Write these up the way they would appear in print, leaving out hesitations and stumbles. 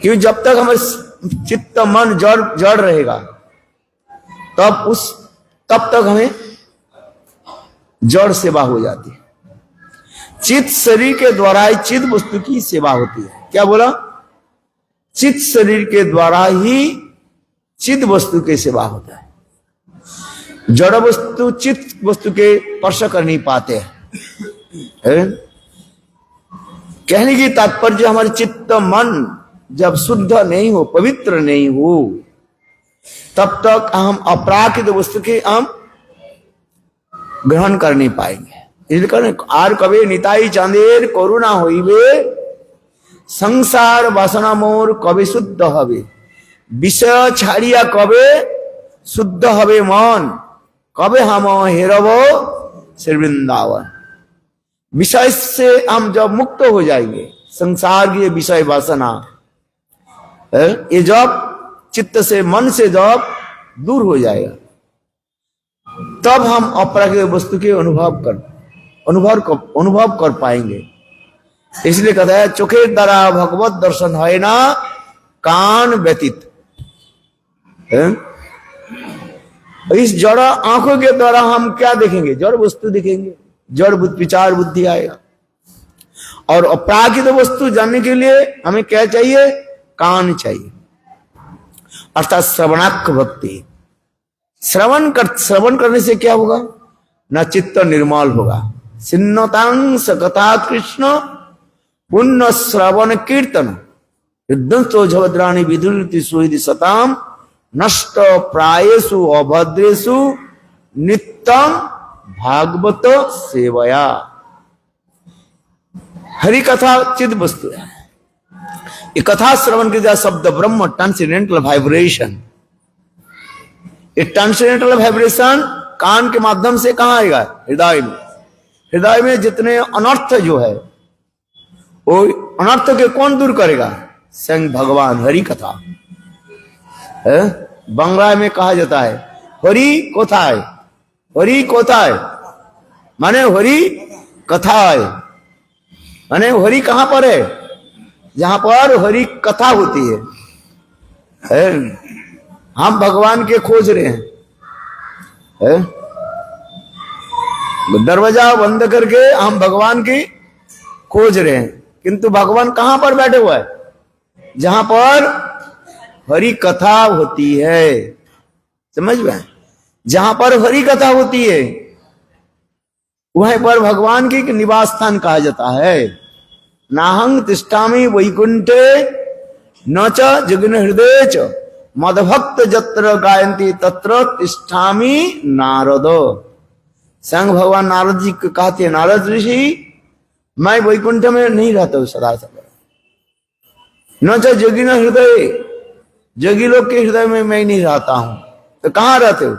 क्योंकि जब तक हमारे चित्त मन जड़ रहेगा तब तक हमें जड़ सेवा हो जाती है। चित्त शरीर के द्वारा ही चित्त वस्तु की सेवा होती है। क्या बोला? चित्त शरीर के द्वारा ही चित्त वस्तु की सेवा होता है। जड़ वस्तु चित्त वस्तु के स्पर्श कर नहीं पाते हैं। कहने की तात्पर्य हमारे चित्त मन जब शुद्ध नहीं हो, पवित्र नहीं हो, तब तक हम अपराकृत वस्तु के हम ग्रहण कर नहीं पाएंगे। इसलिए आर कबे निताई चांदेर करुणा होइबे, संसार वासना मोर कबे शुद्ध हवे, विषय छाड़िया कबे शुद्ध हवे मन, कबे हम हेरब श्री वृंदावन। विषय से हम जब मुक्त हो जाएंगे, संसार की विषय वासना ये जब चित्त से मन से जब दूर हो जाएगा, तब हम अपराकृत वस्तु के अनुभव कर पाएंगे। इसलिए कहता है चोखे द्वारा भगवत दर्शन है ना कान व्यतीत। इस जड़ आंखों के द्वारा हम क्या देखेंगे? जड़ वस्तु देखेंगे, जड़ विचार बुद्धि आएगा। और अपराकृत वस्तु जानने के लिए हमें क्या चाहिए? कान चाहिए, अर्थात श्रवणाक्ष भक्ति। श्रवण करने से क्या होगा? न चित्त निर्मल होगा। सिन्नतांग सकथा कृष्ण पुण्य श्रवण कीर्तन युद्धो झवद्राणी विधुति सुहृदि सताम नष्ट प्रायेषु अभद्रेषु नित्यम भागवत सेवया। हरि कथा चिद वस्तु है। ये कथा श्रवण के द्वारा शब्द ब्रह्म ट्रांसेंडेंटल वाइब्रेशन, ये ट्रांसेंडेंटल वाइब्रेशन कान के माध्यम से कहां आएगा? हृदय में। हृदय में जितने अनर्थ जो है वो अनर्थ के कौन दूर करेगा? स्वयं भगवान। हरि कथा है, बांग्ला में कहा जाता है हरि कोथाय। हरि कोथाय माने हरि कथा है, माने हरि कहां पर है? जहां पर हरि कथा होती है। हम भगवान के खोज रहे हैं, दरवाजा बंद करके हम भगवान की खोज रहे हैं, किंतु भगवान कहां पर बैठे हुए है? जहां पर हरि कथा होती है। समझ में? जहां पर हरि कथा होती है वहीं पर भगवान की निवास स्थान कहा जाता है। नाहंग तिष्ठामि वैकुंठे न च जगन हृदय च मदभक्त जत्र गायन्ति तत्र तिष्ठामि नारद। स्वयं भगवान नारद जी को कहते हैं, नारद ऋषि मैं वैकुंठ में नहीं रहता हूं सदा सदा। न च जगिन हृदय, जगी लोग के हृदय में मैं नहीं रहता हूं। तो कहां रहते हो?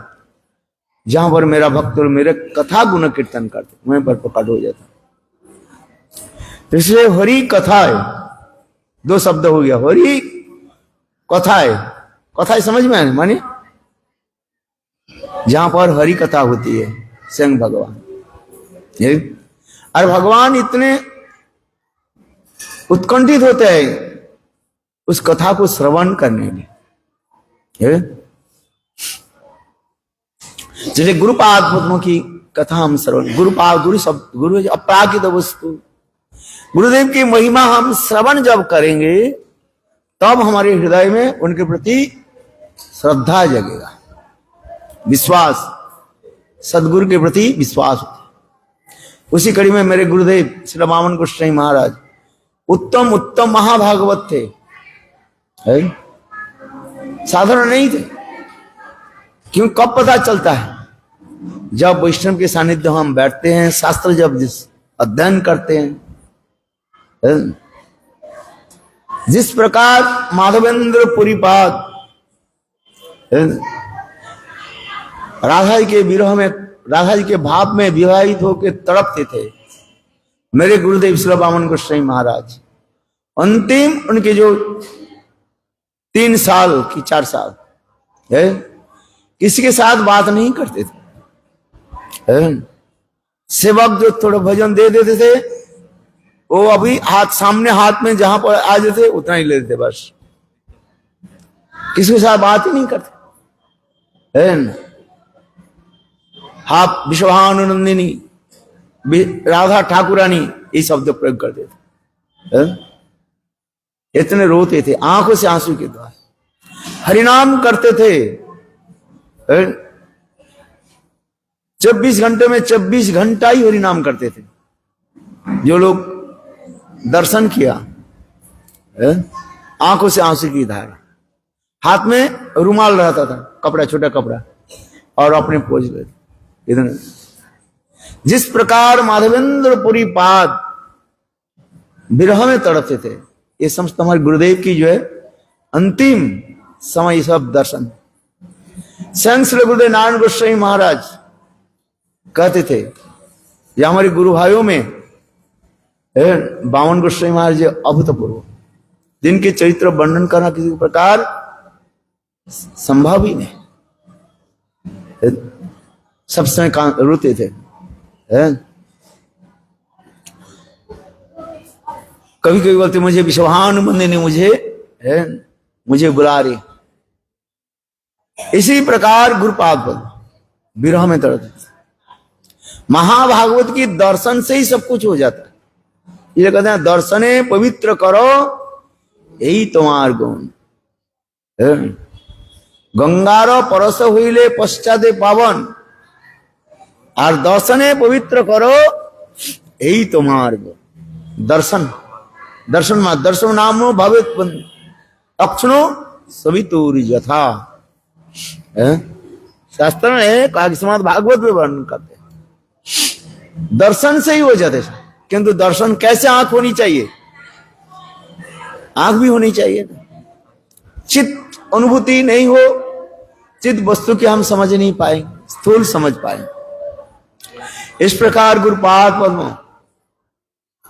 जहां पर मेरा भक्त और मेरे कथा गुण कीर्तन करते, वहीं पर प्रकट हो जाता। इसलिए हरि कथा है, दो शब्द हो गया, हरि कथा है। कथा समझ में आए माने जहां पर हरि कथा होती है स्वयं भगवान। और भगवान इतने उत्कंठित होते हैं उस कथा को श्रवण करने में। जैसे गुरुपाद पद्मों की कथा हम श्रवण, गुरु अपराकृत वस्तु गुरुदेव की महिमा हम श्रवण जब करेंगे तब हमारे हृदय में उनके प्रति श्रद्धा जगेगा, विश्वास, सदगुरु के प्रति विश्वास होता है। उसी कड़ी में मेरे गुरुदेव श्री वामन गोस्वामी महाराज उत्तम उत्तम महाभागवत थे, साधारण नहीं थे। क्यों? कब पता चलता है? जब वैष्णव के सानिध्य हम बैठते हैं, शास्त्र जब अध्ययन करते हैं। जिस प्रकार माधवेंद्र पुरीपाद राधा जी के विरह में, राधा जी के भाव में विवाहित होकर तड़पते थे, मेरे गुरुदेव श्री वामन गोस्वामी महाराज अंतिम उनके जो 3 साल की 4 साल है किसी के साथ बात नहीं करते थे। सेवक जो थोड़ा भजन दे देते थे वो अभी सामने हाथ में जहां पर आ जाते उतना ही ले लेते बस, किसी के साथ बात ही नहीं करते, है ना। आप विश्वानंदिनी, राधा ठाकुरानी, ये शब्द प्रयोग करते थे, इतने रोते थे आंखों से आंसू के द्वारा, हरिनाम करते थे। 24 घंटे में 24 घंटा ही हरिनाम करते थे। जो लोग दर्शन किया, आंखों से आंसू की धारा, हाथ में रुमाल रहता था, कपड़ा, छोटा कपड़ा, और अपने पोज लेते इधर। जिस प्रकार माधवेंद्रपुरी पाद विरह में तड़पते थे, ये समस्त हमारे गुरुदेव की जो है अंतिम समय सब दर्शन। स्वयं श्री गुरुदेव नारायण गोस्वामी महाराज कहते थे, ये हमारे गुरु भाइयों में बामन गोस्वामी महाराज अभूतपूर्व, जिनके चरित्र वर्णन करना किसी प्रकार संभव ही नहीं, सब समय रोते थे। कभी कभी बोलते मुझे विश्वानुबंदी ने मुझे बुला रही। इसी प्रकार गुरुपाद विरह में तड़पते, महाभागवत की दर्शन से ही सब कुछ हो जाता है। ये कहते हैं दर्शने पवित्र करो यही तुम्हार गुण, गंगार परस हुईले पश्चाते पावन, और दर्शने पवित्र करो यही तुम्हार गुण। दर्शन दर्शन नामो भवेत अक्षणो सवितुर यथा, शास्त्र ने कहा कि समाज भागवत में वर्णन करते हैं, दर्शन से ही हो जाते। किंतु दर्शन कैसे? आंख होनी चाहिए, आंख भी होनी चाहिए। चित्त अनुभूति नहीं हो, चित्त वस्तु की हम समझ नहीं पाए, स्थूल समझ पाए। इस प्रकार गुरुपाद पद्म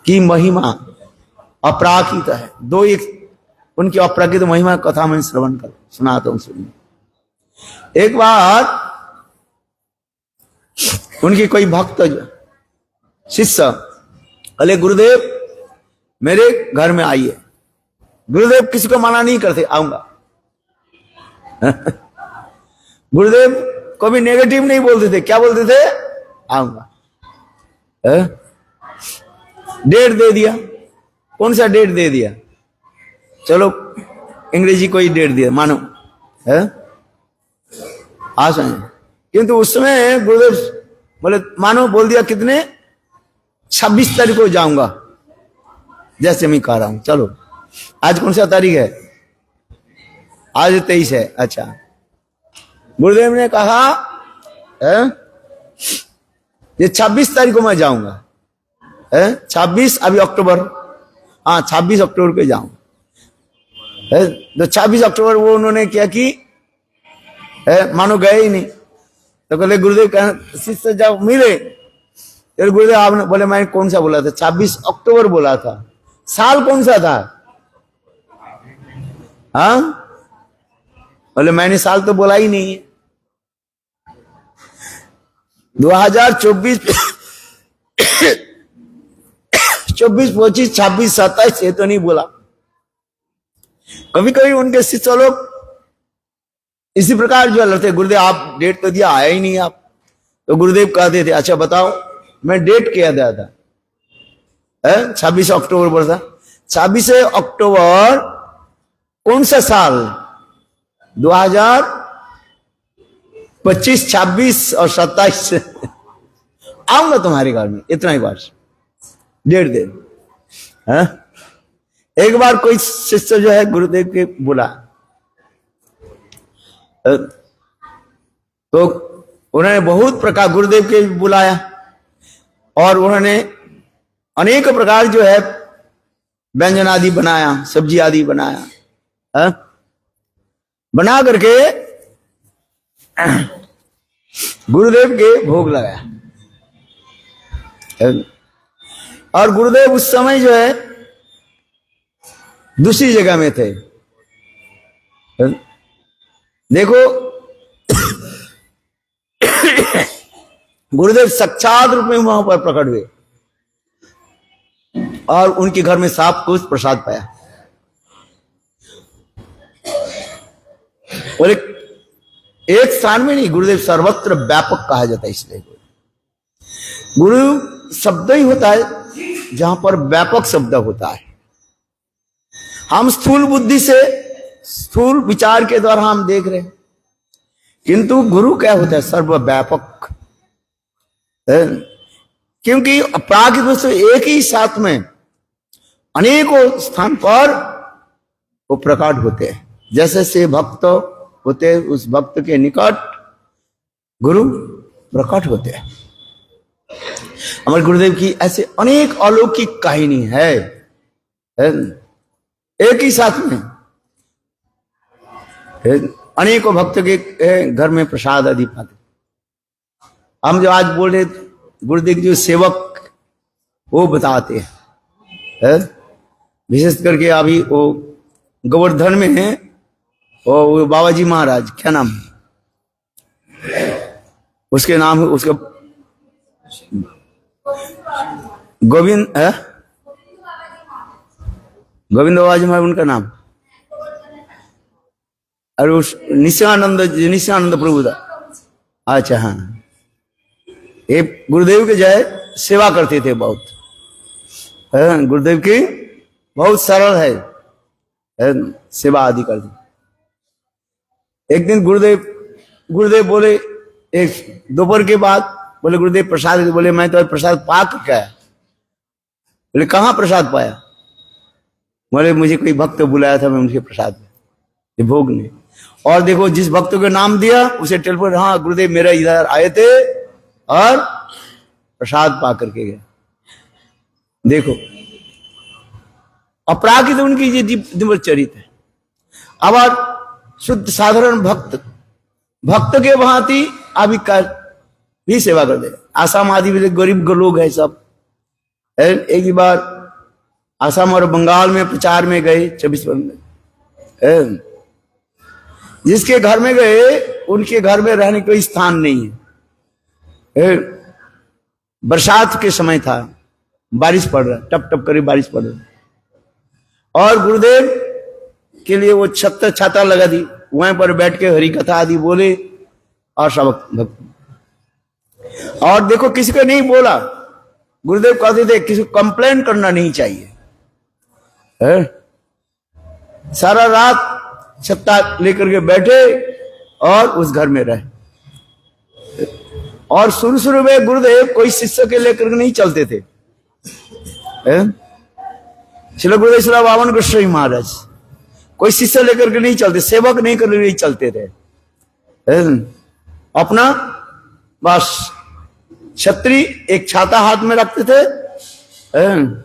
की महिमा अपराकित है। दो एक उनकी अपराकित महिमा कथा में श्रवण कर सुनाता हूं, सुनिए। एक बार उनकी कोई भक्त शिष्य अरे गुरुदेव मेरे घर में आइए। गुरुदेव किसी को मना नहीं करते, आऊंगा। गुरुदेव कभी नेगेटिव नहीं बोलते थे, क्या बोलते थे? आऊंगा। डेट दे दिया, कौन सा डेट दे दिया? चलो अंग्रेजी कोई डेट दिया, मानो है आसान। किंतु उस समय गुरुदेव बोले मानो बोल दिया कितने 26 तारीख को जाऊंगा, जैसे मैं कह रहा हूं। चलो आज कौन सा तारीख है? आज 23 है। अच्छा, गुरुदेव ने कहा ये 26 तारीख को मैं जाऊंगा। 26 अभी अक्टूबर, हाँ 26 अक्टूबर को जाऊंगा। तो 26 अक्टूबर वो उन्होंने क्या की, मानो गए ही नहीं। तो कहले गुरुदेव शिष्य जब मिले, फिर गुरुदेव आपने बोले मैंने कौन सा बोला था? 26 अक्टूबर बोला था। साल कौन सा था? हाँ बोले मैंने साल तो बोला ही नहीं है। 2024 24 25 26 27 ये तो नहीं बोला। कभी कभी उनके शिष्य लोग इसी प्रकार जो लड़ते, गुरुदेव आप डेट तो दिया, आया ही नहीं आप। तो गुरुदेव कहते थे अच्छा बताओ, मैं डेट क्या दिया था? 26 अक्टूबर बोला था। 26 अक्टूबर कौन सा साल? 2025 26 और 27 आऊंगा तुम्हारे घर में, इतना ही बार डेढ़ दिन। एक बार कोई शिष्य जो है गुरुदेव के बुला, तो उन्होंने बहुत प्रकार गुरुदेव के बुलाया और उन्होंने अनेक प्रकार जो है व्यंजन आदि बनाया, सब्जी आदि बनाया, बना करके गुरुदेव के भोग लगाया। और गुरुदेव उस समय जो है दूसरी जगह में थे। देखो गुरुदेव साक्षात रूप में वहां पर प्रकट हुए। और उनके घर में सब कुछ प्रसाद पाया। और एक स्थान में नहीं, गुरुदेव सर्वत्र व्यापक कहा जाता है। इसलिए गुरु शब्द ही होता है जहां पर व्यापक शब्द होता है। हम स्थूल बुद्धि से, स्थूल विचार के द्वारा हम देख रहे हैं, किंतु गुरु क्या होता है? सर्वव्यापक। क्योंकि प्राकृतिक वस्तु एक ही साथ में अनेकों स्थान पर वो प्रकट होते हैं। जैसे से भक्त होते हैं, उस भक्त के निकट गुरु प्रकट होते हैं। हमारे गुरुदेव की ऐसे अनेक अलौकिक कहानी है। एक ही साथ में अनेकों भक्त के घर में प्रसाद आदि पाते। हम जो आज बोल रहे गुरुदेव जो सेवक वो बताते हैं, विशेष करके अभी वो गोवर्धन में है वो बाबा जी महाराज, क्या नाम उसके नाम है, उसका गोविंद है, गोविंद बाबा जी महाराज उनका नाम। और उस नित्यानंद प्रभु दा, अच्छा हाँ, ये गुरुदेव के जय सेवा करते थे बहुत। गुरुदेव की बहुत सरल है सेवा आदि करते। एक दिन गुरुदेव बोले, एक दोपहर के बाद बोले गुरुदेव प्रसाद, बोले मैं तो प्रसाद पा कर आया। बोले कहाँ प्रसाद पाया? बोले मुझे कोई भक्त बुलाया था, मैं उनके प्रसाद में भोग नहीं। और देखो जिस भक्त को नाम दिया उसे टेलीफोन, हाँ गुरुदेव मेरा इधर आए थे और प्रसाद पा करके गए। देखो अपराकित उनकी ये दिव्यचरित है। अब शुद्ध साधारण भक्त के भांति अभी भी सेवा कर दे। आसाम आदि भी गरीब लोग है सब। एक ही बार आसाम और बंगाल में प्रचार में गए 24 में, जिसके घर में गए उनके घर में रहने का कोई स्थान नहीं है। बरसात के समय था, बारिश पड़ रहा, टप टप करे बारिश पड़ रहा, और गुरुदेव के लिए वो छाता लगा दी, वहीं पर बैठ के हरि कथा आदि बोले और सब भक्त। और देखो किसी को नहीं बोला, गुरुदेव कहते थे किसी को कंप्लेन करना नहीं चाहिए। सारा रात छत्ता लेकर के बैठे और उस घर में रहे। और शुरू में गुरुदेव कोई शिष्य के लेकर के नहीं चलते थे। श्री गुरुदेव श्री वामन गोस्वामी महाराज कोई शिष्य लेकर के नहीं चलते, सेवक नहीं कर नहीं चलते थे। अपना बस छतरी एक छाता हाथ में रखते थे,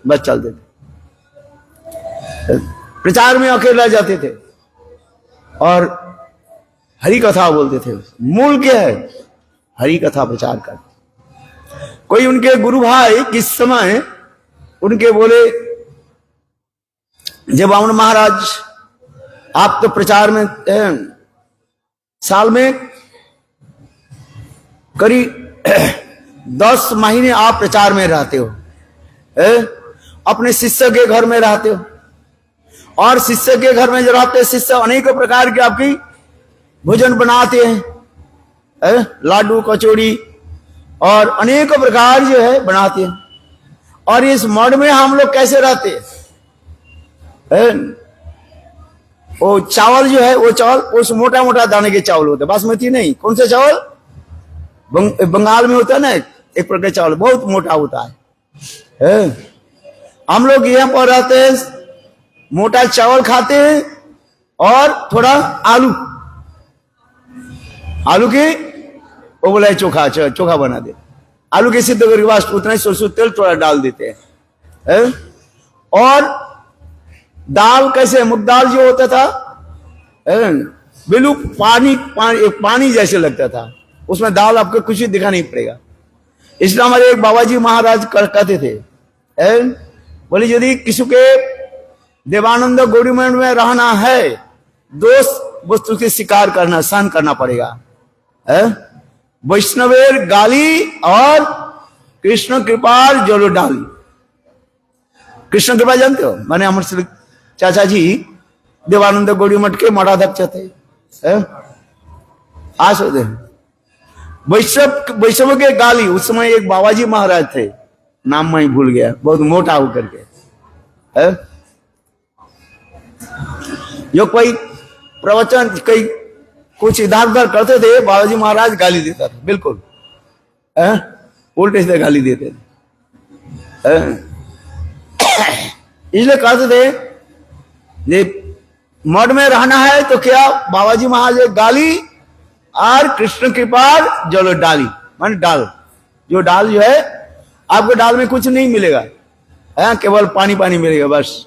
बस चलते थे। प्रचार में अकेला जाते थे और हरि कथा बोलते थे। मूल क्या है? हरि कथा प्रचार कर। कोई उनके गुरु भाई किस समय उनके बोले, जब वामन महाराज आप तो प्रचार में साल में करीब 10 महीने आप प्रचार में रहते हो, अपने शिष्य के घर में रहते हो, और शिष्य के घर में जो रहते शिष्य अनेकों प्रकार के आपकी भोजन बनाते हैं, लाडू कचौड़ी और अनेकों प्रकार जो है बनाते हैं। और इस मठ में हम लोग कैसे रहते हैं? वो चावल जो है, वो चावल उस मोटा मोटा दाने के चावल होते, बासमती नहीं, कौन से चावल बंगाल में होता है ना, एक प्रकार चावल बहुत मोटा होता है। हम लोग यहाँ पर रहते हैं, मोटा चावल खाते हैं और थोड़ा आलू के वो बोला चोखा बना दे, आलू के सिद्ध करके बाद उतना ही सरसों तेल थोड़ा डाल देते हैं। और दाल कैसे, मुग दाल जो होता था बिल्कुल पानी जैसे लगता था, उसमें दाल आपको कुछ ही दिखा नहीं पड़ेगा। इसलिए हमारे एक बाबा जी महाराज कहते थे, बोले यदि किसी के देवानंद गौरी मंडल में रहना है, दोष वस्तु के शिकार करना, सहन करना पड़ेगा। वैष्णवेर गाली और कृष्ण कृपाल जलो डाली। कृष्ण कृपा जानते हो, माने अमर श्री चाचा जी देवानंद गौड़ी मठ के मठाध्यक्ष थे। आज होते वैष्णव के गाली, उस समय एक बाबाजी महाराज थे, नाम मैं भूल गया, बहुत मोटा होकर के, जो कोई प्रवचन कई कुछ इधर उधर करते थे, बाबाजी महाराज गाली देता था, बिल्कुल उल्टे से गाली देते थे। इसलिए कहते थे ये मठ में रहना है तो क्या, बाबाजी महाराज गाली और कृष्ण कृपा जलो डाली, मान डाल, जो डाल जो है आपको डाल में कुछ नहीं मिलेगा, केवल पानी पानी मिलेगा बस।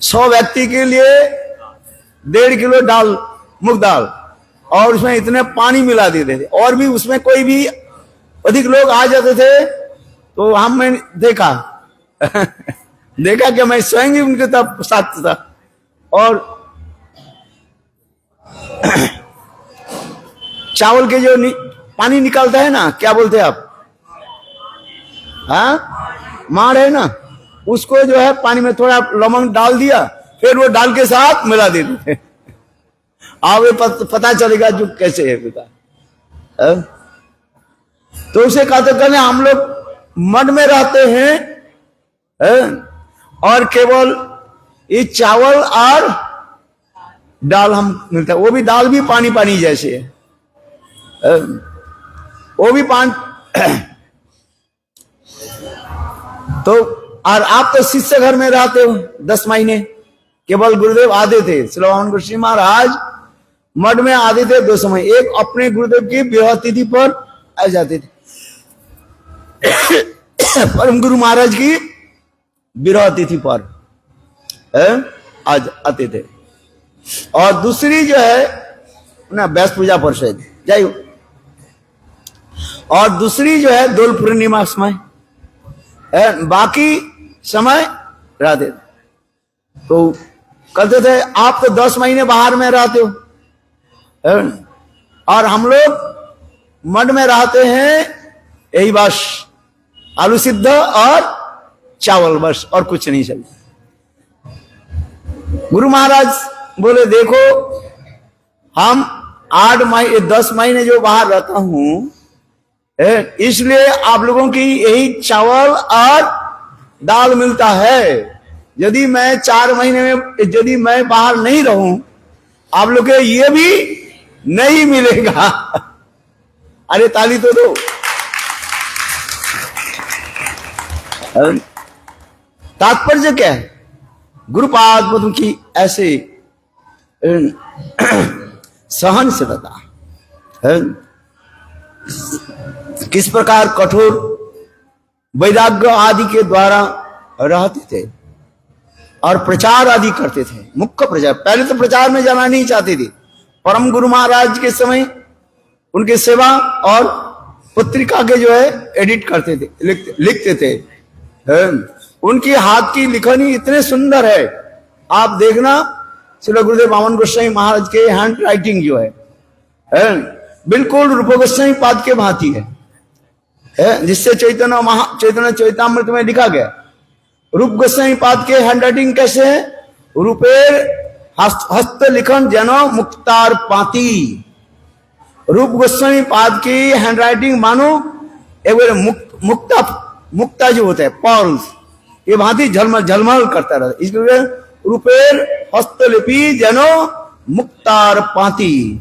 100 व्यक्ति के लिए 1.5 किलो दाल, मूंग दाल, और उसमें इतने पानी मिला देते थे, और भी उसमें कोई भी अधिक लोग आ जाते थे तो हमने देखा देखा कि मैं स्वयं ही उनके साथ था। और चावल के जो पानी निकालता है ना, क्या बोलते हैं आप, मार है ना, उसको जो है पानी में थोड़ा लवंग डाल दिया, फिर वो डाल के साथ मिला देते थे। आगे पता चलेगा जो कैसे है बेटा। तो उसे कहते कहने हम लोग मठ में रहते हैं और केवल ये चावल और दाल हम मिलता है, वो भी दाल भी पानी पानी जैसे है, वो भी तो और आप तो शिष्य घर में रहते हो 10 महीने, केवल गुरुदेव आते थे, श्री वामन गोस्वामी महाराज मठ में आते थे 2 समय, एक अपने गुरुदेव की विवाह तिथि पर आ जाते थे, परम गुरु महाराज की विवाह तिथि पर आज आते थे, और दूसरी जो है ना व्यास पूजा पर शायद जाइए, और दूसरी जो है दोल पूर्णिमा समय, बाकी समय रहते थे। तो कहते थे आप तो 10 महीने बाहर में रहते हो, और हम लोग मठ में रहते हैं यही बस आलू सिद्ध और चावल बस, और कुछ नहीं चलता। गुरु महाराज बोले देखो हम 10 महीने जो बाहर रहता हूं, इसलिए आप लोगों की यही चावल और दाल मिलता है। यदि मैं 4 महीने में यदि मैं बाहर नहीं रहूं, आप लोग के ये भी नहीं मिलेगा। अरे ताली तो दो। तात्पर्य क्या है, गुरुपाद पद्म की ऐसे सहनशीलता, किस प्रकार कठोर वैराग्य आदि के द्वारा रहते थे और प्रचार आदि करते थे, मुख्य प्रचार। पहले तो प्रचार में जाना नहीं चाहते थे, परम गुरु महाराज के समय उनके सेवा और पत्रिका के जो है एडिट करते थे, लिखते थे। उनकी हाथ की लिखनी इतने सुंदर है, आप देखना श्री गुरुदेव वामन गोस्वामी महाराज के हैंड राइटिंग जो है बिल्कुल रूप गोस्वामी पाद के भांति है, जिससे चैतन्य चैतामृत में लिखा गया। रूप गोस्वामी पाद के हैंड राइटिंग कैसे है, रूपेर हस्त लिखन जनो मुक्तार पाती। रूप गोस्वामी पाद की हैंड राइटिंग मानो एक बार मुक्ता जो होता है पर्ल्स, ये भांति झलमल झलमल करता रहता है, इसलिए रूपेर हस्तलिपि जनो मुक्तार पाती,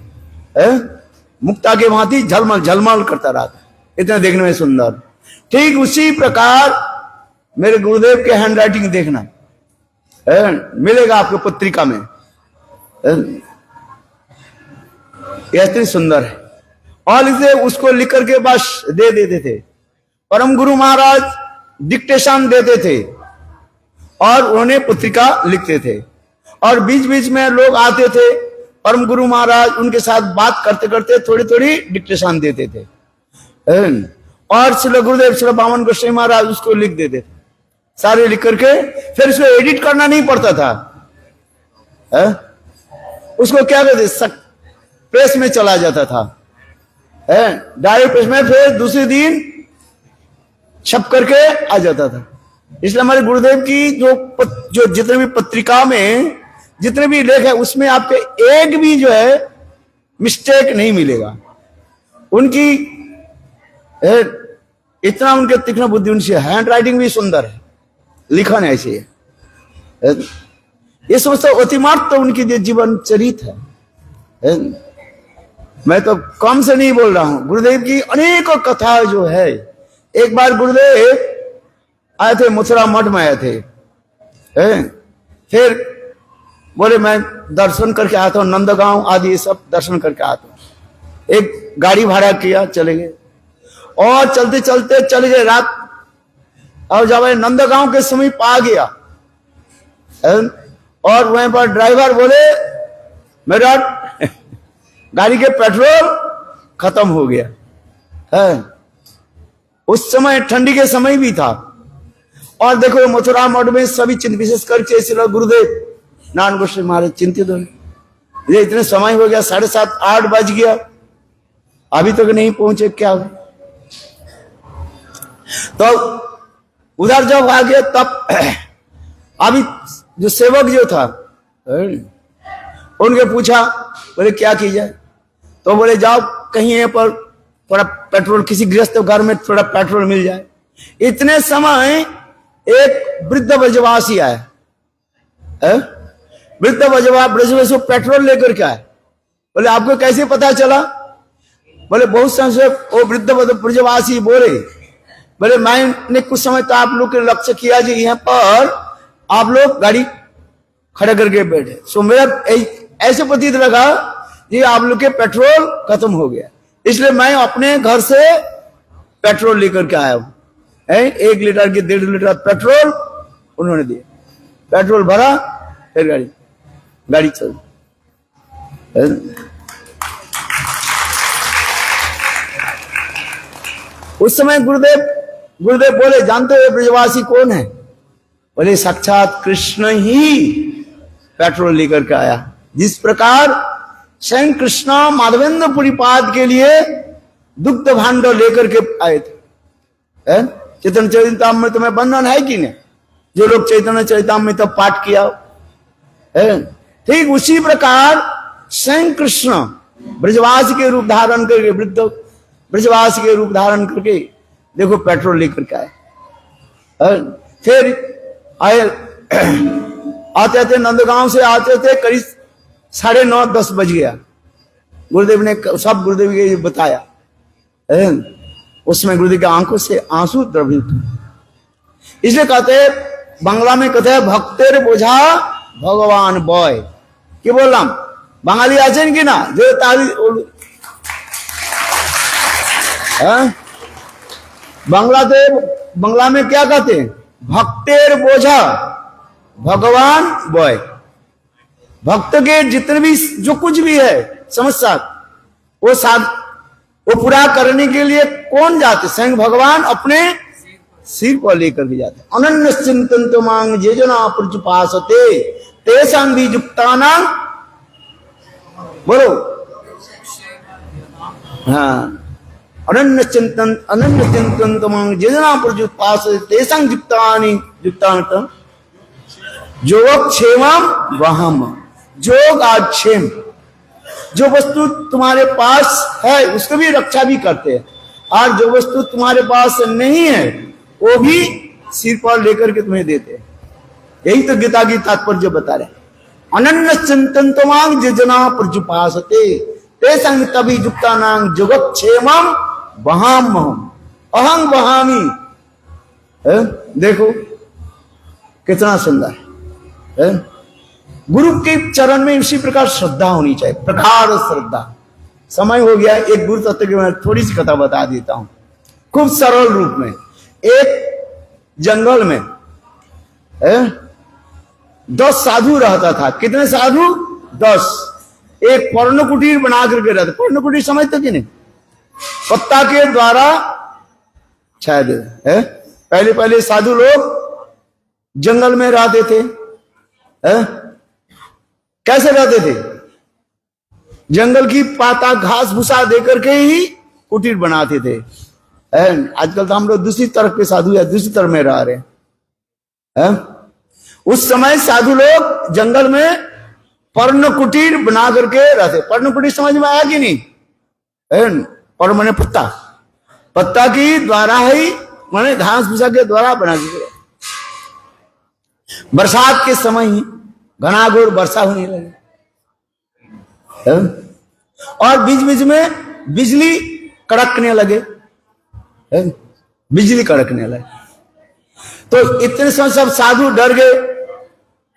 मुक्ता के भांति झलमल झलमल करता रहता है, इतना देखने में सुंदर। ठीक उसी प्रकार मेरे गुरुदेव के हैंड राइटिंग देखना मिलेगा आपको पत्रिका में, इतनी सुंदर है। और इसे उसको लिख करके बस दे देते थे। परम गुरु महाराज डिक्टेशन देते थे और उन्होंने पत्रिका लिखते थे, और बीच बीच में लोग आते थे, परम गुरु महाराज उनके साथ बात करते करते थोड़ी थोड़ी डिक्टेशन देते थे, और श्री गुरुदेव श्री वामन गोस्वामी महाराज उसको लिख देते थे, सारे लिख करके फिर उसको एडिट करना नहीं पड़ता था। उसको क्या कहते, प्रेस में चला जाता था, डायरेक्ट प्रेस में, फिर दूसरे दिन छप करके आ जाता था। इसलिए हमारे गुरुदेव की जो जितने भी पत्रिका में जितने भी लेख है उसमें आपके एक भी जो है मिस्टेक नहीं मिलेगा। उनकी इतना उनके तीक्ष्ण बुद्धि, उनसे हैंड राइटिंग भी सुंदर है, लिखन ऐसी है। ये समझता अतिमात्र तो उनकी जो जीवन चरित है। मैं तो कम से नहीं बोल रहा हूं, गुरुदेव की अनेकों कथा जो है। एक बार गुरुदेव आए थे, मथुरा मठ में आए थे, फिर बोले मैं दर्शन करके आता हूँ, नंदगांव आदि ये सब दर्शन करके आता हूँ। एक गाड़ी भाड़ा किया, चले गए और चलते चलते चले गए रात। और जब नंदगांव के समीप आ गया और वहीं पर ड्राइवर बोले मेरा गाड़ी के पेट्रोल खत्म हो गया है। उस समय ठंडी के समय भी था। और देखो मथुरा मठ में सभी चिंत, विशेष करके इसलिए गुरुदेव नारायण गोस्वामी महाराज चिंतित हो, ये इतने समय हो गया, 7:30 8 बज गया, अभी तक नहीं पहुंचे, क्या हो। तो उधर जब आ गए तब अभी जो सेवक जो था उनके पूछा, बोले क्या की जाए, तो बोले जाओ कहीं यहाँ पर थोड़ा पेट्रोल, किसी गृहस्थ घर में थोड़ा पेट्रोल मिल जाए। इतने समय एक वृद्ध ब्रजवासी आया, वृद्ध ब्रजवासी पेट्रोल लेकर के आए। बोले आपको कैसे पता चला? बोले बहुत समय वो वृद्ध ब्रजवासी बोले मैंने कुछ समय तो आप लोग के लक्ष्य किया जी, यहाँ पर आप लोग गाड़ी खड़ा करके बैठे, सो मेरा ऐसे प्रतीत लगा कि आप लोग के पेट्रोल खत्म हो गया, इसलिए मैं अपने घर से पेट्रोल लेकर के आया हूं। 1 लीटर की 1.5 लीटर पेट्रोल उन्होंने दिया, पेट्रोल भरा, फिर गाड़ी चल। उस समय गुरुदेव बोले जानते हो ब्रजवासी कौन है? बोले साक्षात कृष्ण ही पेट्रोल लेकर के आया। जिस प्रकार स्वयं कृष्ण माधवेंद्र पुरीपाद के लिए दुग्ध भांड लेकर के आए थे। चैतन्य चरितामृत में वर्णन है कि नहीं? जो लोग चैतन्य चरितामृत तो पाठ किया है, ठीक उसी प्रकार स्वयं कृष्ण ब्रजवासी के रूप धारण करके, वृद्ध ब्रजवासी के रूप धारण करके देखो पेट्रोल लेकर के आए। फिर आए, आते थे नंदगांव से आते थे, करीब 9:30 10 बज गया। गुरुदेव ने सब गुरुदेव के बताया। उसमें गुरुदेव की आंखों से आंसू द्रवित। इसलिए कहते बांग्ला में कहते हैं भक्तेर बोझा भगवान बॉय। কি বললাম? বাঙালি আছেন কিনা যে তালি बांग्ला में क्या कहते हैं? भक्तेर बोझा भगवान बॉय। भक्त के जितने भी जो कुछ भी है समस्या वो पूरा करने के लिए कौन जाते? स्वयं भगवान अपने सिर पर लेकर के जाते। अनन्य चिंतन तो मांग जे जना प्रचुपासते तेषां भी युक्तानां, बोलो हाँ, अनन्य चिंतन तो मांग जे जना प्रचुपासते तेषां युक्तानां योगक्षेमम वहम। जोग और क्षेम, जो वस्तु तुम्हारे पास है उसको भी रक्षा भी करते हैं, और जो वस्तु तुम्हारे पास नहीं है वो भी सिर पर लेकर के तुम्हें देते हैं। यही तो गीता की तात्पर्य बता रहे। अनन्य चिंतन तो मांग जना प्रजुपासते ते संग तभी युक्ता नांग जोगक्षेमम वहाम अहंग वहामी। देखो कितना सुंदर है। गुरु के चरण में इसी प्रकार श्रद्धा होनी चाहिए, प्रगाढ़ श्रद्धा। समय हो गया, एक गुरु तत्व की मैं थोड़ी सी कथा बता देता हूं खूब सरल रूप में। एक जंगल में 10 साधु रहता था। कितने साधु? 10। एक पर्ण कुटीर बना करके रहते। पर्ण कुटीर समझते कि नहीं? पत्ता के द्वारा छाया देते। पहले साधु लोग जंगल में रहते थे। कैसे रहते थे? जंगल की पाता घास भूसा देकर के ही कुटीर बनाते थे। आजकल तो हम लोग दूसरी तरफ के साधु या दूसरी तरफ में रह रहे हैं। है? उस समय साधु लोग जंगल में पर्ण कुटीर बना करके रहते। पर्ण कुटीर समझ में आया कि नहीं? पर्ण माने पत्ता, पत्ता की द्वारा ही माने घास भूसा के द्वारा बना के। बरसात के समय ही घनाघोर वर्षा होने लगी और बीच बीच में बिजली कड़कने लगे, बिजली कड़कने लगे। तो इतने समय सब साधु डर गए।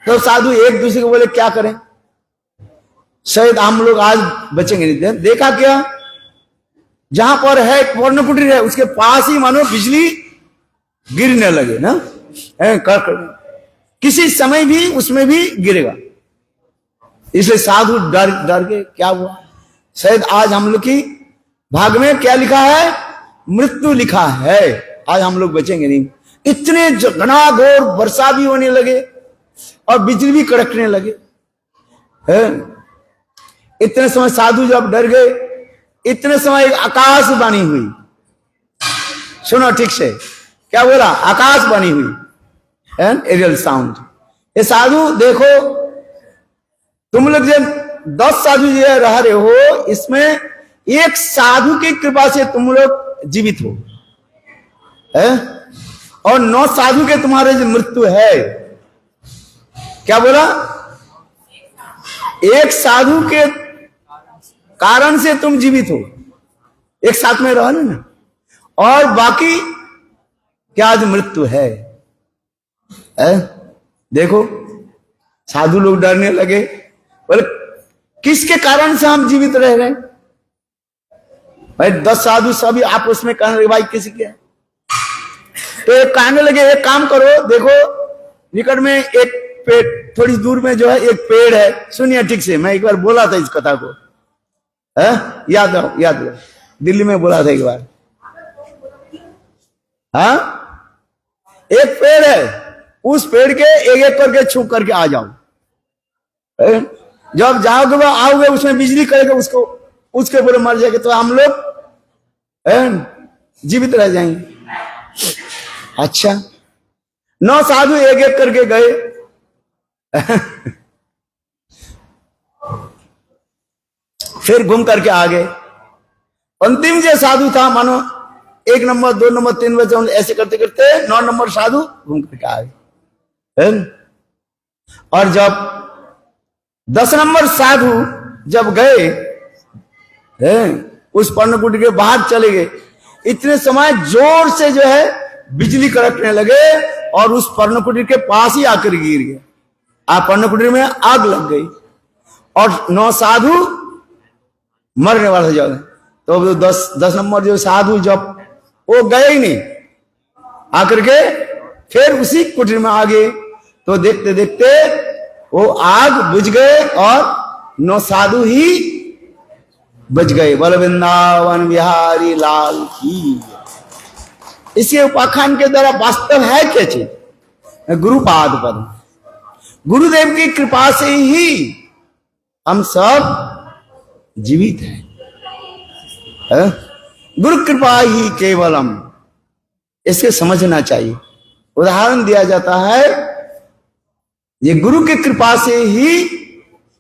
तो साधु एक दूसरे को बोले क्या करें, शायद हम लोग आज बचेंगे नहीं। देखा क्या, जहां पर है पर्ण कुटीर है उसके पास ही मानो बिजली गिरने लगे ना, किसी समय भी उसमें भी गिरेगा। इसलिए साधु डर डर के क्या हुआ, शायद आज हम लोग की भाग में क्या लिखा है, मृत्यु लिखा है, आज हम लोग बचेंगे नहीं। इतने घनाघोर वर्षा भी होने लगे और बिजली भी कड़कने लगे। इतने समय साधु जब डर गए, इतने समय एक आकाशवाणी हुई। सुनो ठीक से, क्या बोला, आकाशवाणी हुई, एरियल साउंड। ये साधु देखो, तुम लोग जब 10 साधु जो रह रहे हो, इसमें एक साधु की कृपा से तुम लोग जीवित हो, और 9 साधु के तुम्हारे जो मृत्यु है। क्या बोला, एक साधु के कारण से तुम जीवित हो, एक साथ में रहो ना, और बाकी क्या आज मृत्यु है। देखो साधु लोग डरने लगे, बोले किसके कारण से हम जीवित रह रहे हैं। भाई 10 साधु सभी आपस में कहने लगे भाई किसी के, तो एक कहने लगे एक काम करो, देखो निकट में एक पेड़, थोड़ी दूर में जो है एक पेड़ है। सुनिए ठीक से, मैं एक बार बोला था इस कथा को, याद रहो, दिल्ली में बोला था एक बार। हाँ, एक पेड़ है, उस पेड़ के एक एक करके छू करके आ जाओ। जब जाओगे वह आओगे, उसमें बिजली करेगा, उसको उसके ऊपर मर जाएगा, तो हम लोग जीवित रह जाएंगे। अच्छा, 9 साधु एक एक करके गए। फिर घूम करके आ गए। अंतिम जो साधु था, मानो 1 नंबर 2 नंबर 3 नंबर ऐसे करते करते 9 नंबर साधु घूम करके आ गए। और जब 10 नंबर साधु जब गए, उस पर्णकुटी के बाहर चले गए, इतने समय जोर से जो है बिजली कड़कने लगे और उस पर्णकुटी के पास ही आकर गिर गए। पर्णकुटी में आग लग गई और 9 साधु मरने वाले जब, तो 10 नंबर जो साधु जब वो गए ही नहीं, आकर के फिर उसी कुटीर में आ गए। तो देखते देखते वो आग बुझ गए और 9 साधु ही बच गए। बोलो वृंदावन बिहारी लाल की। इसके उपाख्यान के द्वारा वास्तव है क्या चीज, गुरुपाद पद, गुरुदेव की कृपा से ही हम सब जीवित हैं। गुरु कृपा ही केवलम, इसके समझना चाहिए। उदाहरण दिया जाता है, ये गुरु की कृपा से ही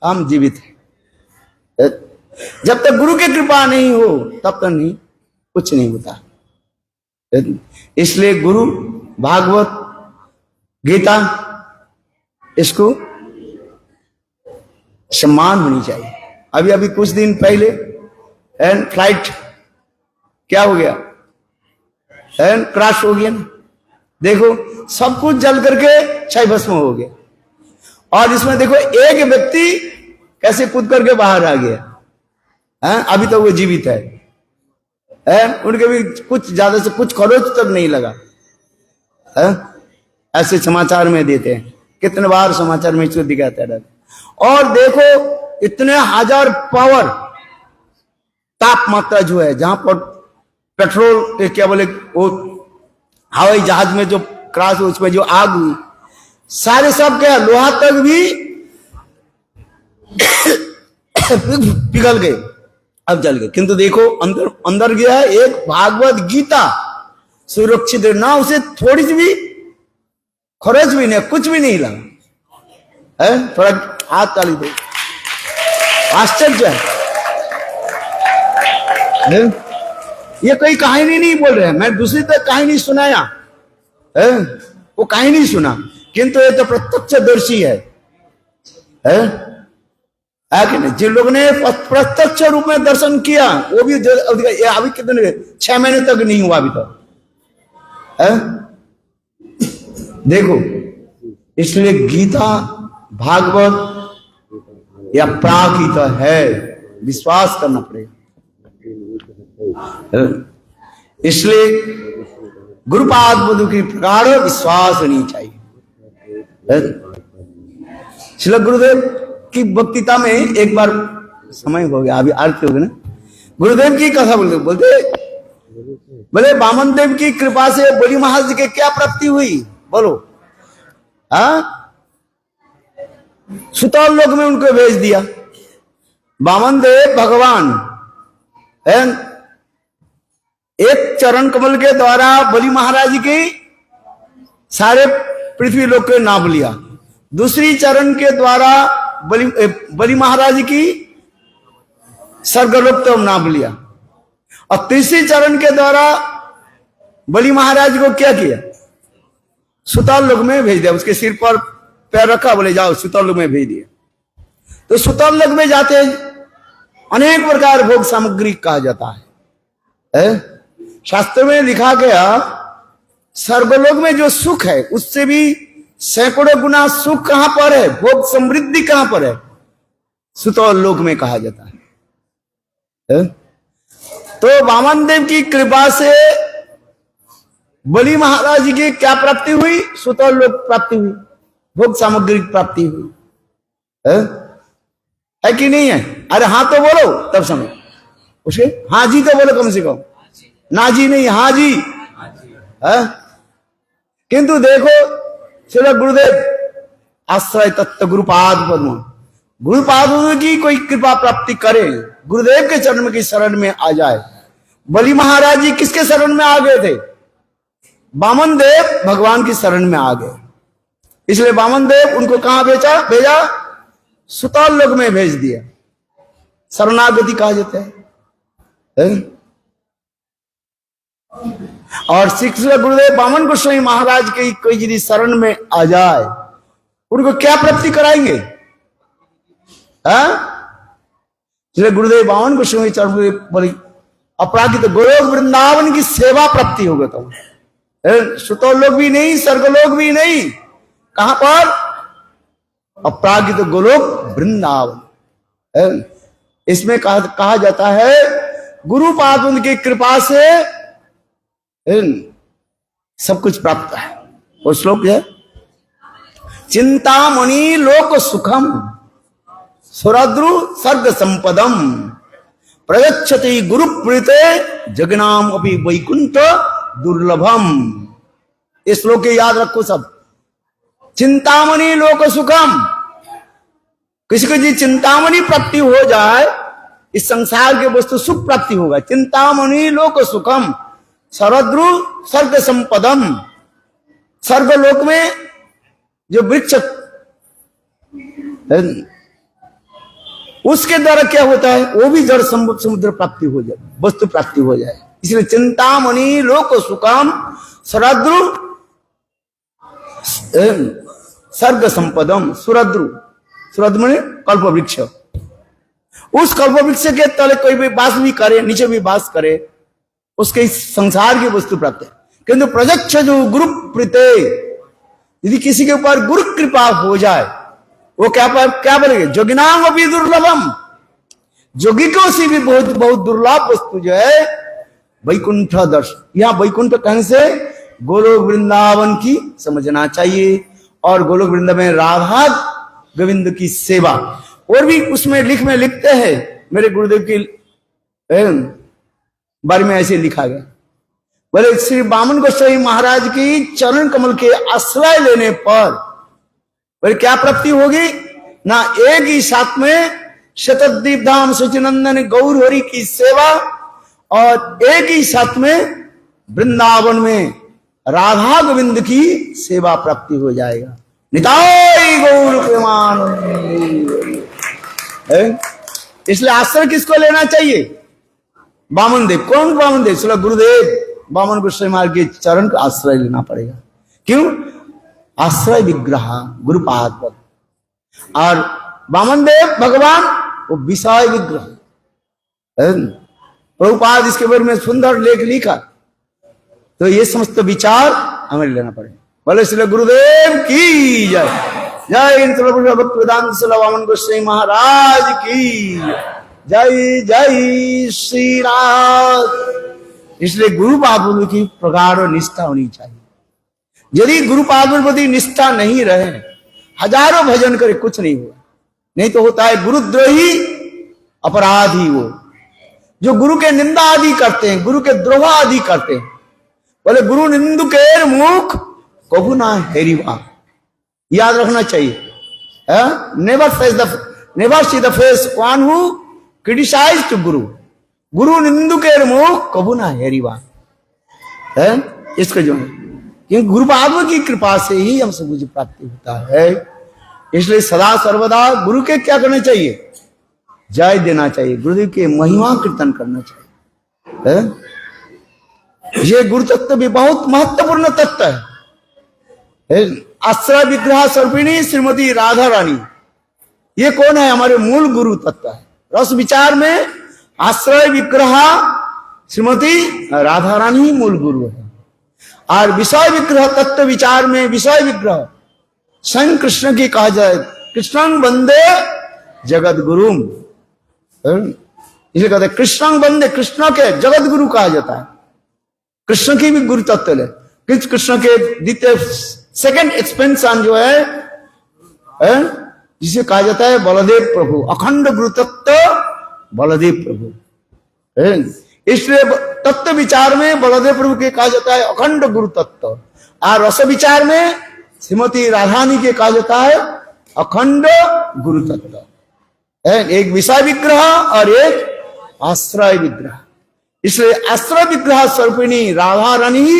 हम जीवित हैं। जब तक गुरु की कृपा नहीं हो तब तक नहीं, कुछ नहीं होता। इसलिए गुरु, भागवत, गीता, इसको सम्मान होनी चाहिए। अभी कुछ दिन पहले फ्लाइट क्या हो गया, क्रैश हो गया ना, देखो सब कुछ जल करके क्षय भस्म हो गया। और इसमें देखो एक व्यक्ति कैसे कूद करके बाहर आ गया, अभी तो वो जीवित है, उनके भी कुछ ज्यादा से कुछ खरोच तक नहीं लगा। ऐसे समाचार में देते हैं, कितने बार समाचार में इसको दिखाता रहता। और देखो इतने हजार पावर तापमात्रा जो है, जहां पर पेट्रोल क्या बोले वो हवाई जहाज में जो क्रैश, उसमें जो आग हुई, सारे सब क्या लोहा तक भी पिघल गए, अब जल गए। किंतु देखो अंदर अंदर गया है एक भागवत गीता सुरक्षित, ना उसे थोड़ी सी भी खरोच भी नहीं, कुछ भी नहीं लगा है। थोड़ा हाथ ताली दो, आश्चर्य है। ये कोई कहानी नहीं बोल रहे हैं, मैं दूसरी तक कहानी सुनाया है, वो कहानी नहीं सुना, किंतु ये तो प्रत्यक्षदर्शी है कि नहीं। जिन लोगों ने प्रत्यक्ष रूप में दर्शन किया वो भी अभी कितने 6 महीने तक नहीं हुआ अभी तक देखो। इसलिए गीता भागवत या प्राकृत है, विश्वास करना पड़ेगा। इसलिए गुरुपाद मधु की प्रकार विश्वास नहीं चाहिए। श्रील गुरुदेव की वक्तृता में एक बार, समय हो गया अभी आरती हो गई ना, गुरुदेव की कथा बोले वामन देव की कृपा से बलि महाराज के क्या प्राप्ति हुई बोलो। सुतौल लोक में उनको भेज दिया। वामन देव भगवान एक चरण कमल के द्वारा बलि महाराज की सारे पृथ्वी लोक के नाम लिया, दूसरी चरण के द्वारा बलि महाराज की स्वर्गलोक तो नाम लिया, और तीसरी चरण के द्वारा बलि महाराज को क्या किया, सुतौल लोक में भेज दिया। उसके सिर पर पैर रखा, बोले जाओ सुतौल लोक में भेज दिया। तो सुतौल लोक में जाते अनेक प्रकार भोग सामग्री कहा जाता है। शास्त्र में लिखा गया स्वर्गलोक में जो सुख है उससे भी सैकड़ों गुना सुख कहां पर है, भोग समृद्धि कहां पर है, सुतौल लोक में कहा जाता है। तो वामन देव की कृपा से बलि महाराज की क्या प्राप्ति हुई, सुतौल लोक प्राप्ति हुई, भोग सामग्री प्राप्ति हुई है कि नहीं है। अरे हाँ तो बोलो तब समझ उसके, हाँ जी तो बोलो कम से कम, ना जी नहीं हाँ जी है। किंतु देखो श्री गुरुदेव आश्रय तत्व गुरुपाद पद्म, गुरुपाद की कोई कृपा प्राप्ति करे, गुरुदेव के चरण की शरण में आ जाए। बलि महाराज जी किसके शरण में आ गए थे, वामन देव भगवान की शरण में आ गए। इसलिए वामन देव उनको कहां भेजा, सुतौल लोक में भेज दिया। शरणागति कहा जाता है। और श्री गुरुदेव वामन गोस्वामी महाराज के कोई यदि शरण में आ जाए उनको क्या प्राप्ति कराएंगे, श्री गुरुदेव वामन गोस्वामी चरण अपराधित गोलोक वृंदावन की सेवा प्राप्ति होगा। तो सुतौल लोक भी नहीं, स्वर्गलोक भी नहीं, कहां पर, अपरागित गोलोक वृंदावन। इसमें कहा जाता है गुरुपाद की कृपा से सब कुछ प्राप्त है। वो श्लोक है, चिंतामणि लोक सुखम सुरद्रु सर्ग संपदम प्रयच्छति गुरु प्रीते जगनाम अपि वैकुंठ दुर्लभम। इस श्लोक के याद रखो सब। चिंतामणि लोक सुखम, किसी को जी चिंतामणि प्राप्ति हो जाए इस संसार के वस्तु सुख प्राप्ति होगा। चिंतामणि लोक सुखम सरद्रु सर्ग संपदम, स्वर्गलोक में जो वृक्ष उसके द्वारा क्या होता है, वो भी जड़ समुद्र प्राप्ति हो जाए, वस्तु प्राप्ति हो जाए। इसलिए चिंतामणि लोक सुखम सरद्रु सर्ग संपदम। सुरद्रु में कल्प वृक्ष, उस कल्प वृक्ष के तले कोई भी वास भी करे, नीचे भी वास करे, उसके संसार की वस्तु प्राप्त है। किंतु प्रत्यक्ष जो गुरु प्रीते, यदि किसी के ऊपर गुरु कृपा हो जाए वो क्या बोलेंगे, जोगिनाम अभी दुर्लभम, जोगी को से भी बहुत बहुत दुर्लभ वस्तु जो है वैकुंठ दर्शन। यहां वैकुंठ कहने से गोलोक वृंदावन की समझना चाहिए, और गोलोक वृंदावन में राधा गोविंद की सेवा। और भी उसमें लिखते हैं, मेरे गुरुदेव की बारे में ऐसे लिखा गया, बोले श्री वामन गोस्वामी महाराज की चरण कमल के आश्रय लेने पर बोले क्या प्राप्ति होगी ना, एक ही साथ में शतद्वीप धाम सचिनंदन गौर हरि की सेवा, और एक ही साथ में वृंदावन में राधा गोविंद की सेवा प्राप्ति हो जाएगा। निताई गौर प्रेमानंद। इसलिए आश्रय किसको लेना चाहिए? वामन देव। कौन वामन देव? श्रील गुरुदेव वामन गोस्वामी महाराज के चरण का आश्रय लेना पड़ेगा। क्यों? आश्रय विग्रह गुरुपाद। और वामन देव भगवान वो विषय विग्रह। प्रभुपाद इसके बारे में सुंदर लेख लिखा। तो ये समस्त विचार हमें लेना पड़ेगा। बोले श्री गुरुदेव की जय। जय भक्तिवेदांत श्रील वामन गोस्वामी महाराज की जय। जय श्री राम। इसलिए गुरुपाद की प्रगाढ़ निष्ठा होनी चाहिए। यदि गुरुपाद प्रति निष्ठा नहीं रहे, हजारों भजन करे, कुछ नहीं हुआ। नहीं तो होता है गुरुद्रोही अपराधी वो जो गुरु के निंदा आदि करते हैं, गुरु के द्रोह आदि करते हैं। बोले गुरु निंदुकेर मुख कबू ना हेरिवा। याद रखना चाहिए। Never see the face one who criticize to guru. गुरु निंदुकेर मुख कबू ना हेरिवा है इसका जो है, क्योंकि गुरुपाद की कृपा से ही हम सब कुछ प्राप्ति होता है। इसलिए सदा सर्वदा गुरु के क्या करना चाहिए? जय देना चाहिए। गुरुदेव के महिमा कीर्तन करना चाहिए। ये गुरु तत्व भी बहुत महत्वपूर्ण तत्व है। आश्रय विग्रह स्वरूपिणी श्रीमती राधा रानी, ये कौन है? हमारे मूल गुरु तत्व है। रस विचार में आश्रय विग्रह श्रीमती राधा रानी ही मूल गुरु है। और विषय विग्रह तत्व विचार में विषय विग्रह स्वयं कृष्ण की कहा जाए। कृष्णं वंदे जगत गुरु। इसलिए कहते हैं कृष्णं वंदे, कृष्ण के जगत गुरु कहा जाता है। कृष्ण की भी गुरु तत्व है। कृष्ण के द्वितीय सेकंड एक्सपेंशन जो है जिसे कहा जाता है बलदेव प्रभु। अखंड गुरु तत्व बलदेव प्रभु। इसलिए तत्व विचार में बलदेव प्रभु के कहा जाता है अखंड गुरु तत्व। और रस विचार में श्रीमती राधानी के कहा जाता है अखंड गुरु तत्व। एक विषय विग्रह और एक आश्रय विग्रह। इसलिए आश्रय विग्रह स्वरूपिणी राधा रानी ही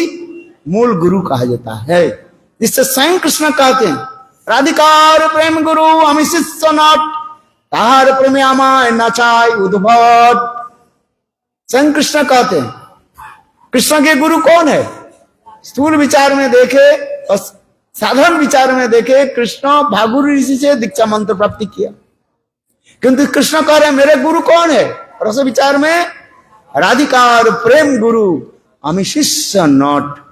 मूल गुरु कहा जाता है। इससे स्वयं कृष्ण कहते हैं राधिकार प्रेम गुरु अमी शिष्य नट ताहार प्रेम आमाय नचाय उद्भट। स्वयं कृष्ण कहते हैं। कृष्ण के गुरु कौन है? स्थूल विचार में देखे और साधारण विचार में देखे, कृष्ण भागुर ऋषि से दीक्षा मंत्र प्राप्ति किया। किंतु कृष्ण कह रहे हैं मेरे गुरु कौन है? रस विचार में राधिकार प्रेम गुरु अमी शिष्य नट।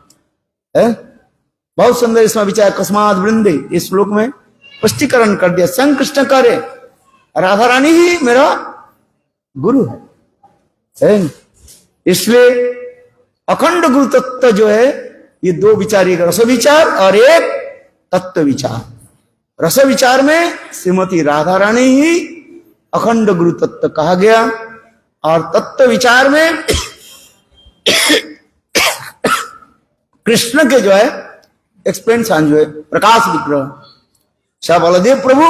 बहुत सुंदर इसमें विचार कस्मात वृंदे इस श्लोक में स्पष्टीकरण कर दिया। स्वयं कृष्ण कह रहे राधा रानी ही मेरा गुरु है। इसलिए अखंड गुरु तत्व जो है ये दो विचार, एक रस विचार और एक तत्व विचार। रस विचार में श्रीमती राधा रानी ही अखंड गुरु तत्व कहा गया और तत्व विचार में कृष्ण के जो है एक्सपेंशन जो है प्रकाश विग्रह सा बलदेव प्रभु,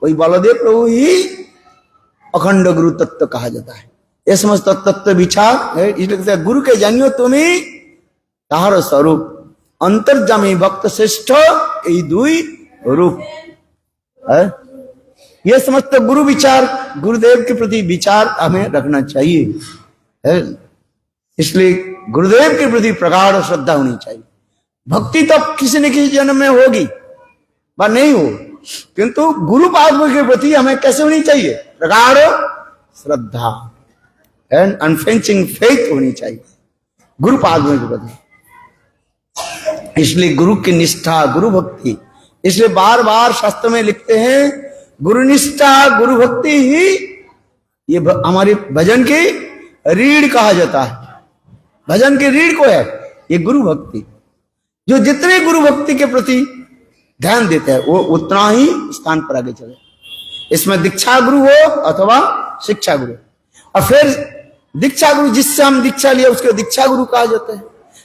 वही बलदेव प्रभु ही अखंड गुरु तत्व कहा जाता है। ये समस्त तत्व विचार है। इसलिए गुरु के जानियो तुम्हें ताहार स्वरूप अंतर्जामी भक्त श्रेष्ठ यही दुई रूप है। ये समस्त गुरु विचार, गुरुदेव के प्रति विचार हमें रखना चाहिए है। इसलिए गुरुदेव के प्रति प्रगाढ़ श्रद्धा होनी चाहिए। भक्ति तो किसी न किसी जन्म में होगी व नहीं हो, किंतु गुरु पाद के प्रति हमें कैसे होनी चाहिए? प्रगाढ़ श्रद्धा एंड अनफ्लेंचिंग फेथ होनी चाहिए गुरु पाद के प्रति। इसलिए गुरु की निष्ठा, गुरु भक्ति, इसलिए बार बार शास्त्र में लिखते हैं गुरु निष्ठा गुरु भक्ति ही ये हमारे भजन की रीढ़ कहा जाता है। भजन की रीढ़ को है ये गुरु भक्ति। जो जितने गुरु भक्ति के प्रति ध्यान देते हैं वो उतना ही स्थान पर आगे चले। इसमें दीक्षा गुरु हो अथवा शिक्षा गुरु, और फिर दीक्षा गुरु जिससे हम दीक्षा लिया उसके दीक्षा गुरु कहा जाता है।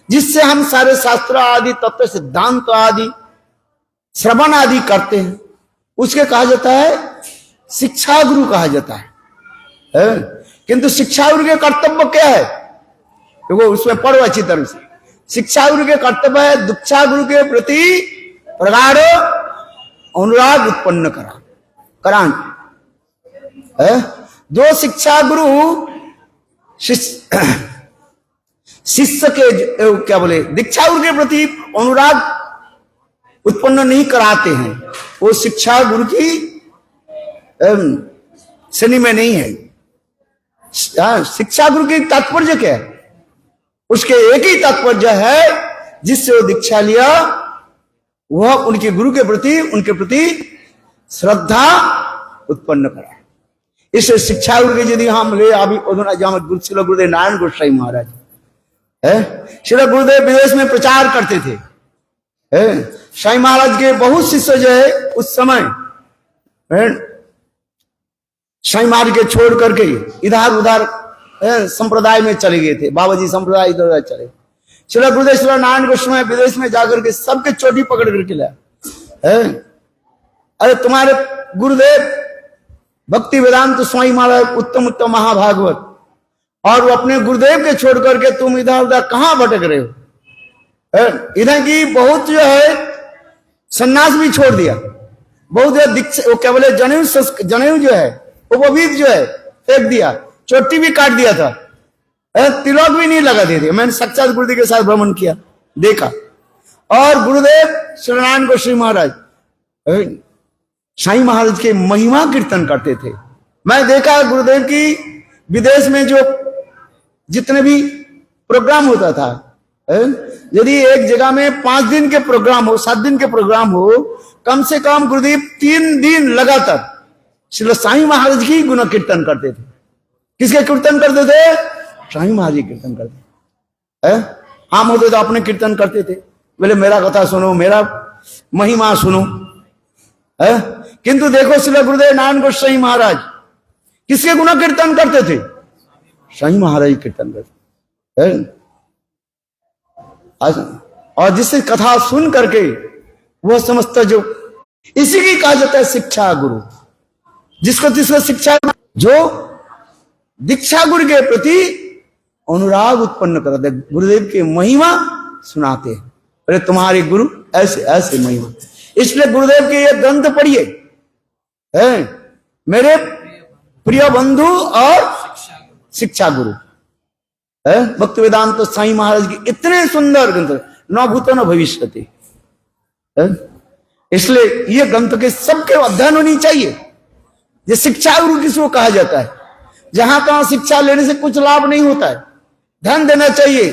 जिससे हम सारे शास्त्र आदि तत्व सिद्धांत आदि श्रवण आदि करते हैं उसके कहा जाता है शिक्षा गुरु कहा जाता है। किंतु शिक्षा गुरु के कर्तव्य क्या है? देखो उसमें पढ़ो अच्छी तरह से। शिक्षा गुरु के कर्तव्य है दीक्षा गुरु के प्रति प्रगाढ़ अनुराग उत्पन्न कराना है। जो शिक्षा गुरु शिष्य के क्या बोले दीक्षा गुरु के प्रति अनुराग उत्पन्न नहीं कराते हैं, वो शिक्षा गुरु की श्रेणी में नहीं है। शिक्षा गुरु की तात्पर्य क्या है? उसके एक ही तात्पर्य है जिससे वो दीक्षा लिया वह उनके गुरु के प्रति उनके प्रति श्रद्धा उत्पन्न करा। इससे शिक्षा गुरु के यदि हम ले अभी श्री गुरुदेव नारायण गोस्वामी महाराज है, श्री गुरुदेव विदेश में प्रचार करते थे। साईं महाराज के बहुत शिष्य जो है उस समय साईं महाराज के छोड़ करके इधर उधर संप्रदाय में चले गए थे। बाबाजी संप्रदाय इधर उधर चले। श्री गुरुदेव श्री नारायण गोस्वामी विदेश में जाकर के सबके चोटी पकड़ करके लाया। अरे तुम्हारे गुरुदेव भक्ति वेदांत स्वामी महाराज उत्तम उत्तम महाभागवत, और वो अपने गुरुदेव के छोड़ करके तुम इधर उधर कहां भटक रहे हो? इधर की बहुत जो है सन्यास भी छोड़ दिया, बहुत दीक्षा वो क्या बोले जनेऊ जो है उपवीत जो है फेंक दिया, चोटी भी काट दिया था, तिलक भी नहीं लगा देते। मैंने साक्षात गुरुदेव के साथ भ्रमण किया, देखा। और गुरुदेव श्री नारायण गोस्वामी महाराज साईं महाराज के महिमा कीर्तन करते थे। मैं देखा गुरुदेव की विदेश में जो जितने भी प्रोग्राम होता था, यदि एक जगह में 5 दिन के प्रोग्राम हो 7 दिन के प्रोग्राम हो, कम से कम गुरुदेव 3 दिन लगातार श्री साईं महाराज की गुण कीर्तन करते थे। किसके कीर्तन करते थे? साईं महाराज की कीर्तन करते। हम होते तो अपने कीर्तन करते थे, बोले मेरा कथा सुनो, मेरा महिमा सुनो। किंतु देखो श्री गुरुदेव नारायण गोस्वामी महाराज किसके गुण कीर्तन करते थे? साईं महाराज कीर्तन करते। और जिससे कथा सुन करके वह समझता, जो इसी की कहा जाता है शिक्षा गुरु। जिसको शिक्षा जो दीक्षा गुरु के प्रति अनुराग उत्पन्न करते, गुरुदेव की महिमा सुनाते हैं। अरे तुम्हारे गुरु ऐसे ऐसे महिमा। इसलिए गुरुदेव के ये ग्रंथ पढ़िए, मेरे प्रिय बंधु और शिक्षा गुरु भक्ति वेदांत साईं महाराज के इतने सुंदर ग्रंथ, न भूतो न भविष्यति। इसलिए ये ग्रंथ के सबके अध्ययन होनी चाहिए। ये शिक्षा गुरु किसको कहा जाता है? जहां तहां शिक्षा लेने से कुछ लाभ नहीं होता है, ध्यान देना चाहिए।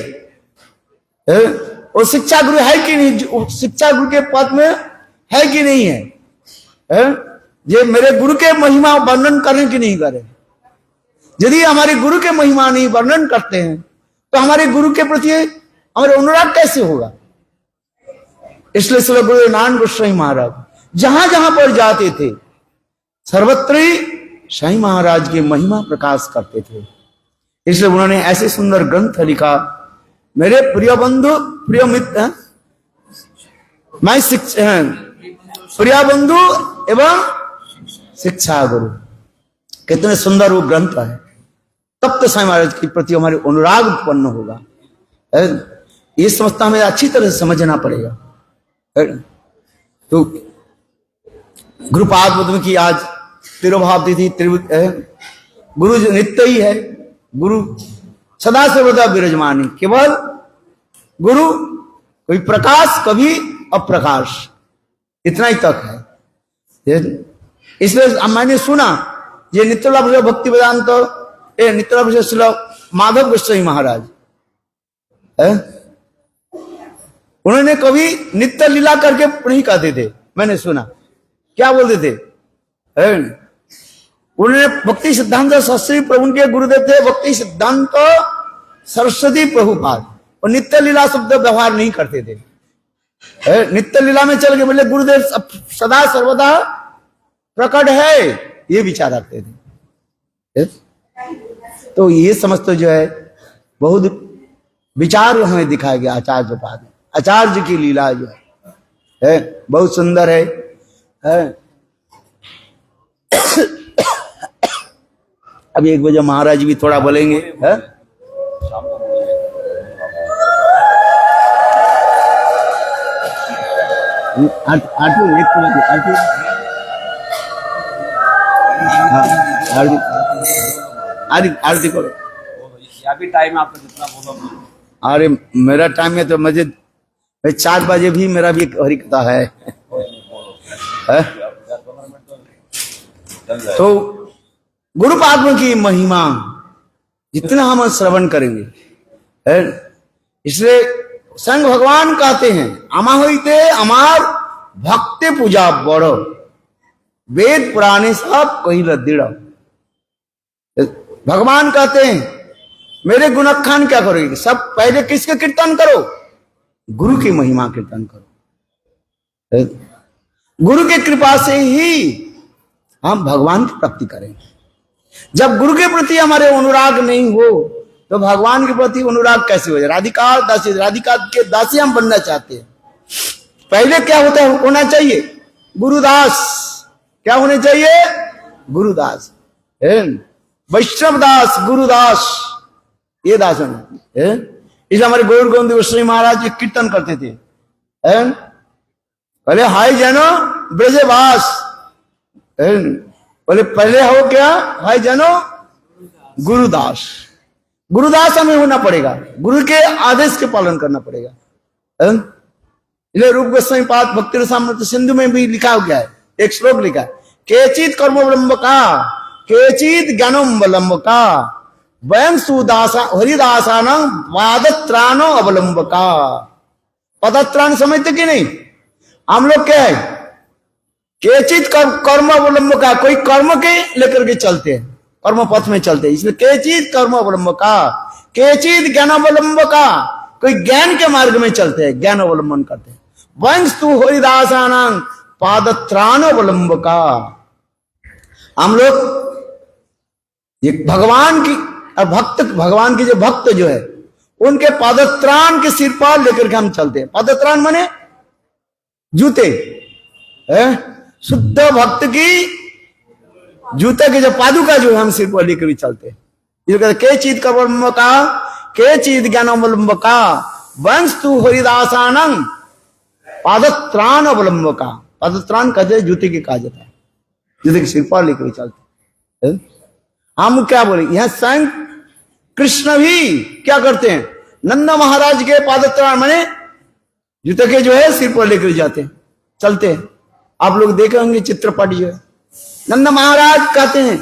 वो शिक्षा गुरु है कि नहीं, शिक्षा गुरु के पद में है कि नहीं है? ये मेरे गुरु के महिमा वर्णन करें कि नहीं करें? यदि हमारे गुरु के महिमा नहीं वर्णन करते हैं तो हमारे गुरु के प्रति हमारे अनुराग कैसे होगा? इसलिए श्री गुरुदेव नारायण गोस्वामी महाराज जहां जहां पर जाते थे सर्वत्र साईं महाराज की महिमा प्रकाश करते थे। इसलिए उन्होंने ऐसे सुंदर ग्रंथ लिखा। मेरे प्रिय बंधु प्रिय मित्र, मैं प्रिय बंधु एवं शिक्षा गुरु, कितने सुंदर वो ग्रंथ है। तब तो साईं महाराज के प्रति हमारे अनुराग उत्पन्न होगा। ये समझता हमें अच्छी तरह से समझना पड़ेगा। तो गुरुपाद की आज तिरुभाव तिथि, गुरु नित्य ही है, गुरु सदा सर्वदा विराजमान, केवल गुरु कोई प्रकाश कभी अप्रकाश, इतना ही तक है। इसलिए मैंने सुना ये नित्यलाभ भक्ति वेदांत नित्यलाभ माधव गोस्वामी महाराज उन्होंने कभी नित्य लीला करके नहीं कहते थे। मैंने सुना क्या बोलते थे? उन्होंने भक्ति सिद्धांत शास्त्री प्रभु के गुरुदेव थे भक्ति सिद्धांत सरस्वती प्रभुपाद, और नित्य लीला शब्द व्यवहार नहीं करते थे। नित्य लीला में चल के बोले गुरुदेव सदा सर्वदा प्रकट है, ये विचार रखते थे। तो ये समझते जो है बहुत विचार हमें दिखाया गया आचार्य पाद में। आचार्य की लीला जो है बहुत सुंदर है। अभी 1 बजे महाराज भी थोड़ा बोलेंगे है? आरती एक आरती, हाँ आरती आरती आरती करो। अभी टाइम आपका जितना बोलो। अरे मेरा टाइम है तो मुझे 4 बजे भी मेरा भी एक हरि कथा है। तो गुरु पाद की महिमा जितना हम श्रवण करेंगे है, इसलिए संग भगवान कहते हैं अमा होते अमार भक्ति पूजा बड़ो वेद पुराने सब कही दृढ़। भगवान कहते हैं मेरे गुणखान क्या करोगे, सब पहले किसके कीर्तन करो, गुरु की महिमा कीर्तन करो। गुरु की कृपा से ही हम भगवान की प्राप्ति करेंगे। जब गुरु के प्रति हमारे अनुराग नहीं हो तो भगवान के प्रति अनुराग कैसे हो जाए। राधिका दासी, राधिका के दासी हम बनना चाहते हैं, पहले क्या होना चाहिए, गुरुदास। क्या होने चाहिए, गुरुदास, वैष्णव दास, गुरुदास, ये दास है। इसलिए हमारे गौर गोविंद गोस्वामी महाराज कीर्तन करते थे, पहले हाय जनो ब्रजवास, बोले पहले हो क्या, हाय जनो गुरुदास। गुरुदास हमें होना पड़ेगा, गुरु के आदेश के पालन करना पड़ेगा। इसलिए रूप गोस्वामी पाद भक्ति रसामृत सिंधु में भी लिखा हो गया है, एक श्लोक लिखा है, केचित कर्मोवलंब का केचित ज्ञानोवलंब का वयं सुदासा हरिदासान पादत्राणो अवलंब का। पदत्राण समझते कि नहीं, हम लोग क्या है, केचित कर्म अवलंब का, कोई कर्म के लेकर के चलते हैं, कर्म पथ में चलते हैं, इसलिए केचित कर्म अवलंब का, केचित ज्ञान अवलंब का, कोई ज्ञान के मार्ग में चलते हैं, ज्ञान अवलंबन करते हैं। वंस्तु हरिदासानां पादत्राण अवलंब का। हम लोग ये भगवान की भक्त, भगवान की जो भक्त जो है उनके पादत्राण के सिर पर लेकर के हम चलते हैं। पादत्राण माने जूते, शुद्ध भक्त की जूते के जो पादुका जो है हम सिर पर लेकर चलते हैं। के चीज कर्म का के चीज ज्ञान अवलंब का वंस्तु हरिदासानं पादत्राण अवलंब का। पादत्राण कहते जूते के कहा जाता है, जूते के सिर पर लेकर चलते हैं। हम क्या बोले, यहां स्वयं कृष्ण भी क्या करते हैं, नंद महाराज के पादत्राण माने जूते के जो है सिर पर लेकर जाते हैं, चलते हैं। आप लोग देखे होंगे चित्रपट जो है, नंद महाराज कहते हैं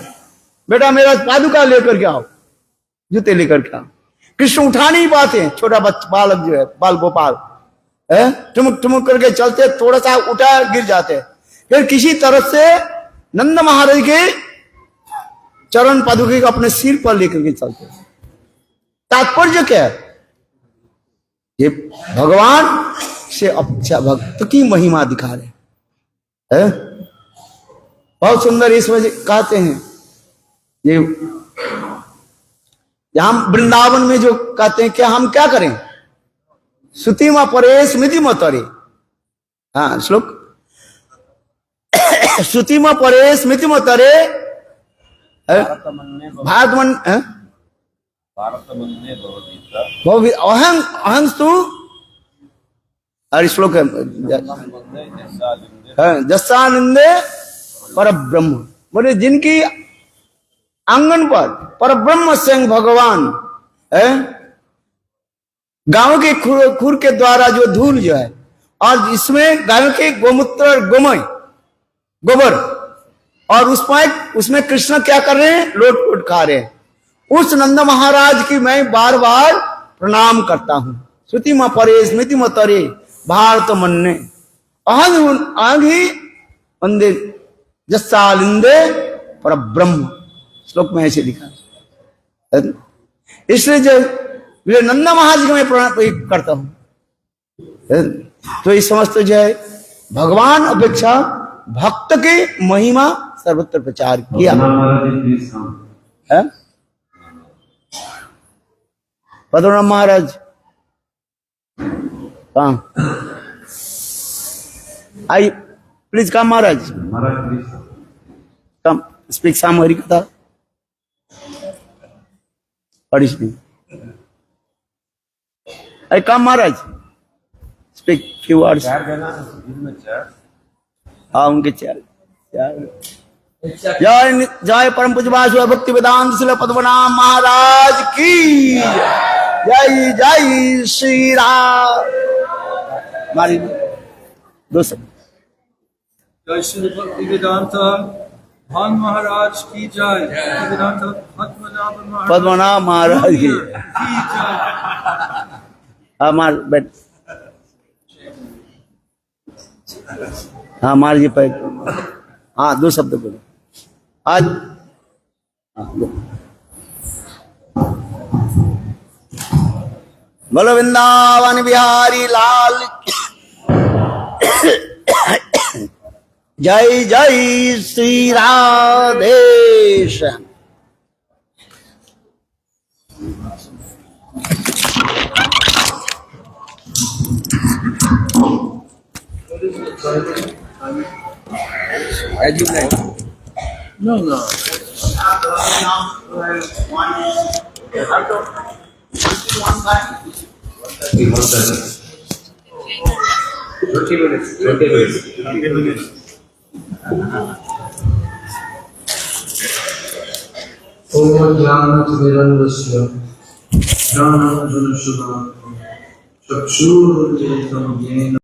बेटा मेरा पादुका लेकर के आओ, जूते लेकर के आओ। कृष्ण उठा नहीं पाते हैं, छोटा बच्चा बालक जो है, बाल गोपाल ठुमुक ठुमुक करके चलते, थोड़ा सा उठा गिर जाते हैं। फिर किसी तरह से नंद महाराज के चरण पादुके को अपने सिर पर लेकर के चलते हैं। तात्पर्य क्या है, ये भगवान से अच्छा भक्त की महिमा दिखा रहे हैं। बहुत सुंदर इसमें कहते हैं, ये हम वृंदावन में जो कहते हैं, क्या हम क्या करें, सुतिमा परेश मिति मतरे। हाँ श्लोक, सुतिमा परेश मिति मतरे भारत मन अहं अहंस्तु। और श्लोक है जस्सानंदे पर ब्रह्म, बोले जिनकी आंगन पर पर ब्रह्म स्वयं भगवान है, गांव के खुर के द्वारा जो धूल जो है, और इसमें गायों के गोमूत्र गोबर, और उसमें कृष्ण क्या कर रहे हैं, लोट पोट खा रहे हैं। उस नंद महाराज की मैं बार बार प्रणाम करता हूं। श्रुति म परे स्मृति म तरे भारत मन्ने अहंग ही वंदे जस्सालिंदे पर ब्रह्म। श्लोक में ऐसे लिखा है। इसलिए जो नंद महाराज को मैं प्रणाम करता हूं। तो इस समस्त जो है भगवान अपेक्षा भक्त की महिमा सर्वत्र प्रचार किया है। पद्मनाभ महाराज कहाँ, आई please come Maharaj, come speak साम हरि कथा पढ़िस नहीं। आई कम महाराज Speak few words. चार देना इसमें चार हाँ उनके चार जय जय परम पूज्य भक्ति वेदांत शिल पद्मनाभ महाराज की जय जय श्री राम। मारी दो सब जय श्री भक्ति वेदांत भान महाराज की जय। वेदांत पद्मनाभ महाराज की जय। हाँ मार बैठ हाँ मार जी पैर हाँ दो शब्द बोलो आज हाँ, बोलो वृंदावन बिहारी लाल जय जय श्री राधेश। No, no. ओम ज्ञानतिमिरन्धस्य ज्ञानाञ्जनशलाकया चक्षुरुन्मिलितं येन